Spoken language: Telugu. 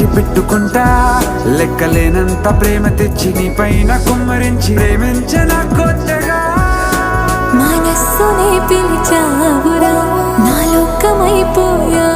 పెట్టుకుంటా లెక్కలేనంత ప్రేమ తెచ్చి నీ పైన కుమ్మరించి ప్రేమించిన కొత్తగా మనస్సునే పిలిచావురా నా లోకమైపోయా